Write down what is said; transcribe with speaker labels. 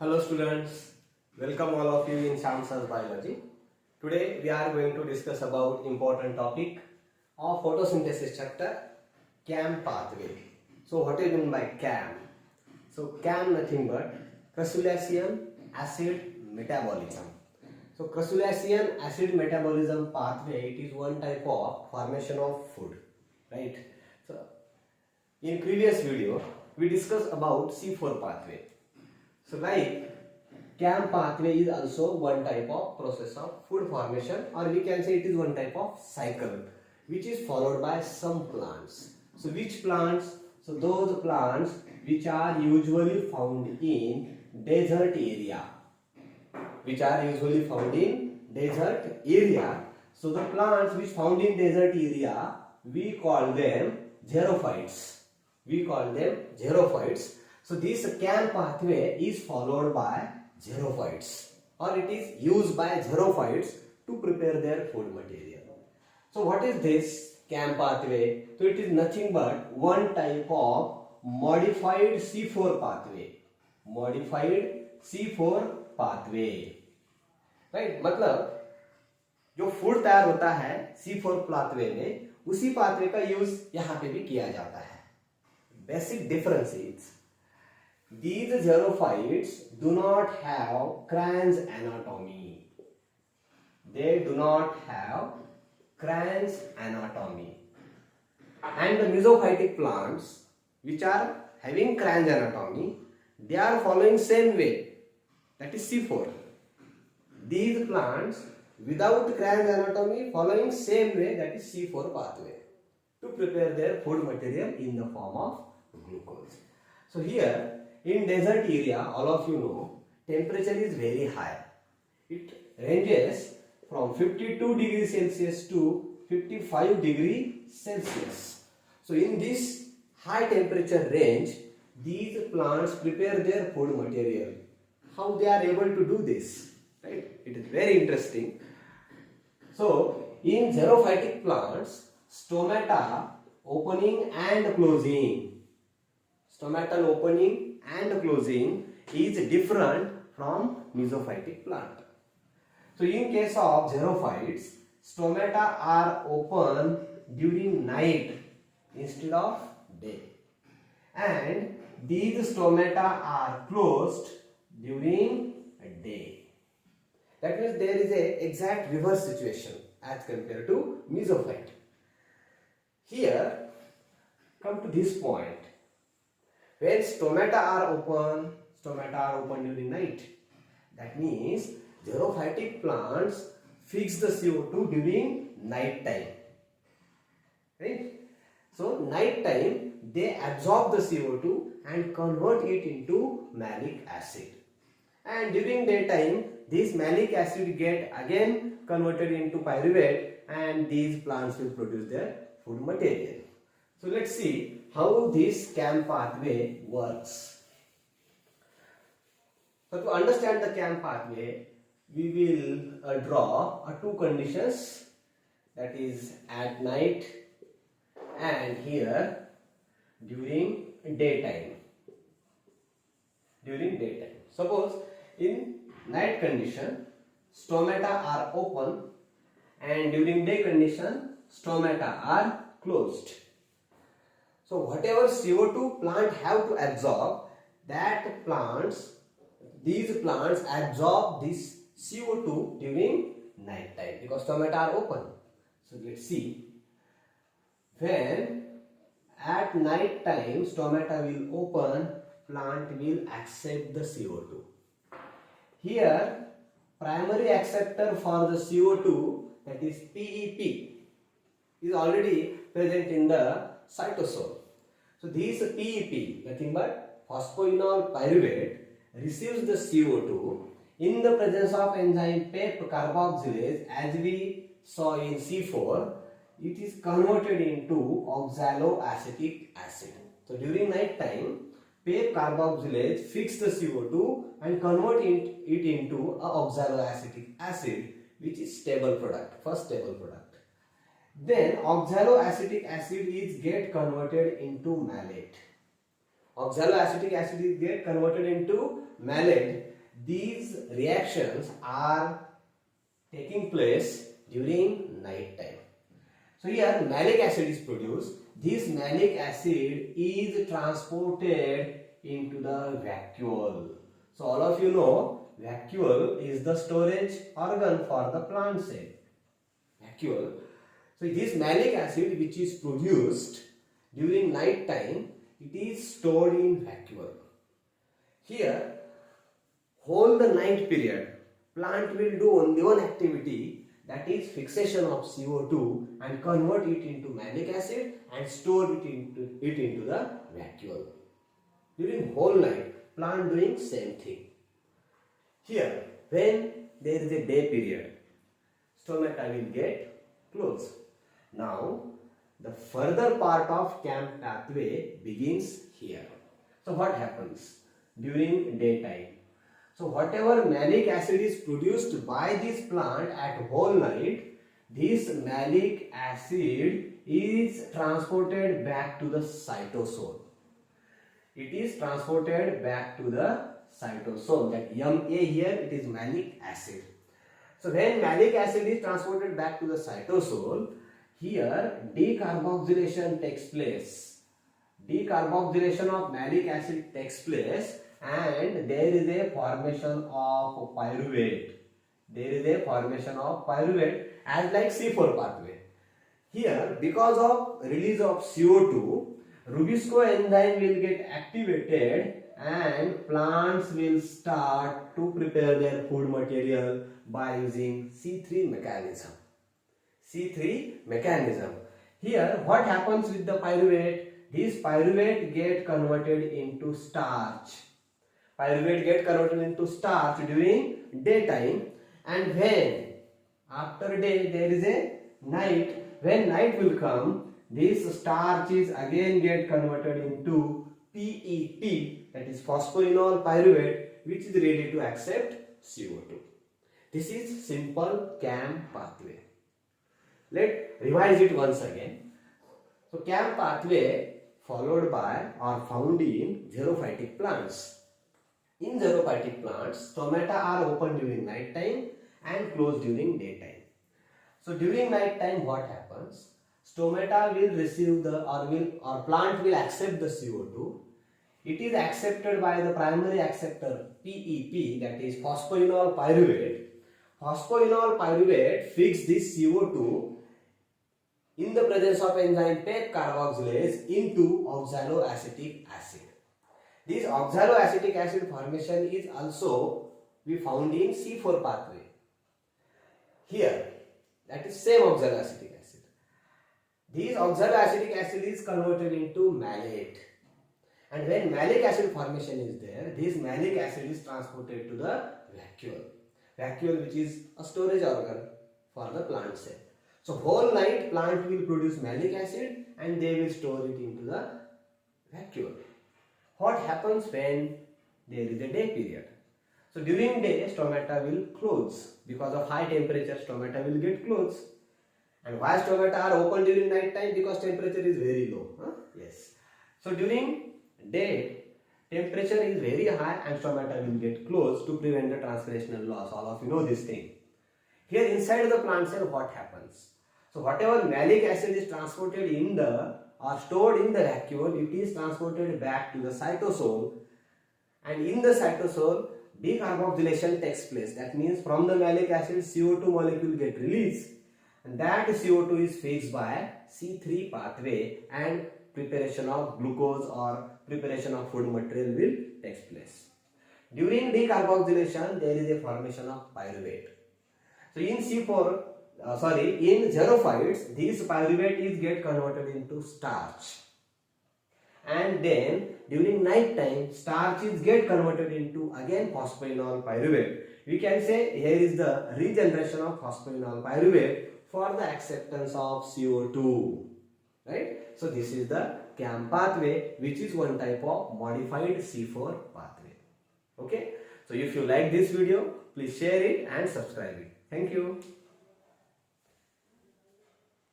Speaker 1: Hello students, welcome all of you in Shamsa's Biology. Today we are going to discuss about important topic of photosynthesis chapter, CAM pathway. So what is meant by CAM? So CAM nothing but crustacean acid metabolism. So crustacean acid metabolism pathway, it is one type of formation of food, right? So in previous video we discussed about C4 pathway. So like CAM pathway is also one type of process of food formation, or we can say it is one type of cycle which is followed by some plants. So which plants? So those plants which are usually found in desert area. Which are usually found in desert area. So the plants which found in desert area, we call them xerophytes. We call them xerophytes. So this CAM pathway is followed by xerophytes, or it is used by xerophytes to prepare their food material. So what is this CAM pathway? So it is nothing but one type of modified C4 pathway. Modified C4 pathway. Right? मतलब जो food तैयार होता है C4 pathway में, उसी pathway का use यहाँ पे भी किया जाता है. Basic difference is these xerophytes do not have Cran's anatomy. They do not have Cran's anatomy. And the mesophytic plants which are having Cran's anatomy, they are following same way, that is C4. These plants without Cran's anatomy following same way, that is C4 pathway, to prepare their food material in the form of glucose. So here in desert area, all of you know, temperature is very high. It ranges from 52 degrees Celsius to 55 degrees Celsius. So in this high temperature range, these plants prepare their food material. How they are able to do this? Right? It is very interesting. So in xerophytic plants, stomata opening and closing. Stomatal opening and closing is different from mesophytic plant. So in case of xerophytes, stomata are open during night instead of day, and these stomata are closed during day. That means there is a exact reverse situation as compared to mesophyte. Here, come to this point. When stomata are open during night. That means xerophytic plants fix the CO2 during night time. Right? So night time they absorb the CO2 and convert it into malic acid. And during daytime this malic acid get again converted into pyruvate, and these plants will produce their food material. So let's see how this CAM pathway works. So to understand the CAM pathway, we will draw two conditions, that is at night and here during daytime. During daytime. Suppose in night condition, stomata are open, and during day condition, stomata are closed. So whatever CO2 plant have to absorb, these plants absorb this CO2 during night time because stomata are open. So let's see. When at night time stomata will open, plant will accept the CO2. Here primary acceptor for the CO2, that is PEP, is already present in the cytosol. So this PEP, nothing but phosphoenol pyruvate, receives the CO2 in the presence of enzyme PEP carboxylase. As we saw in C4, it is converted into oxaloacetic acid. So during night time, PEP carboxylase fix the CO2 and convert it into a oxaloacetic acid, which is stable product, first stable product. Then oxaloacetic acid is get converted into malate. Oxaloacetic acid get converted into malate. These reactions are taking place during night time. So here malic acid is produced. This malic acid is transported into the vacuole. So all of you know vacuole is the storage organ for the plant cell. Vacuole. So this malic acid which is produced during night time, it is stored in vacuole. Here whole the night period plant will do only one activity, that is fixation of CO2 and convert it into malic acid and store it into the vacuole. During whole night plant doing same thing. Here when there is a day period, stomata will get closed. Now the further part of CAM pathway begins here. So what happens during daytime? So whatever malic acid is produced by this plant at whole night, this malic acid is transported back to the cytosol. It is transported back to the cytosol. That Ma here, it is malic acid. So when malic acid is transported back to the cytosol, here decarboxylation takes place. Decarboxylation of malic acid takes place and there is a formation of pyruvate. There is a formation of pyruvate as like C4 pathway. Here because of release of CO2, Rubisco enzyme will get activated and plants will start to prepare their food material by using C3 mechanism. C3 mechanism. Here what happens with the pyruvate? This pyruvate get converted into starch. Pyruvate get converted into starch during daytime, and when after day there is a night, when night will come, this starch is again get converted into PEP, that is phosphoenol pyruvate, which is ready to accept CO2. This is simple CAM pathway. Let's revise it once again. So CAM pathway followed by or found in xerophytic plants. In xerophytic plants, stomata are open during night time and closed during daytime. So during night time what happens? Stomata will receive or plant will accept the CO2. It is accepted by the primary acceptor PEP, that is phosphoenol pyruvate. Phosphoenol pyruvate fix this CO2 in the presence of enzyme PEG carboxylase into oxaloacetic acid. This oxaloacetic acid formation is also we found in C4 pathway. Here, that is same oxaloacetic acid. This oxaloacetic acid is converted into malate. And when malic acid formation is there, this malic acid is transported to the vacuole. Vacuole, which is a storage organ for the plant cell. So whole night plant will produce malic acid and they will store it into the vacuole. What happens when there is a day period? So during day stomata will close. Because of high temperature stomata will get closed. And why stomata are open during night time? Because temperature is very low. Yes. So during day temperature is very high and stomata will get closed to prevent the transpirational loss. All of you know this thing. Here inside the plant cell what happens? So whatever malic acid is transported in the or stored in the vacuole, it is transported back to the cytosol, and in the cytosol decarboxylation takes place. That means from the malic acid CO2 molecule get released, and that CO2 is fixed by C3 pathway and preparation of glucose or preparation of food material will take place. During decarboxylation there is a formation of pyruvate. So in in xerophytes, this pyruvate is get converted into starch, and then during night time starch is get converted into again phosphoenol pyruvate. We can say here is the regeneration of phosphoenol pyruvate for the acceptance of CO2, right? So this is the CAM pathway, which is one type of modified C4 pathway. Okay, so if you like this video, please share it and subscribe it. Thank you.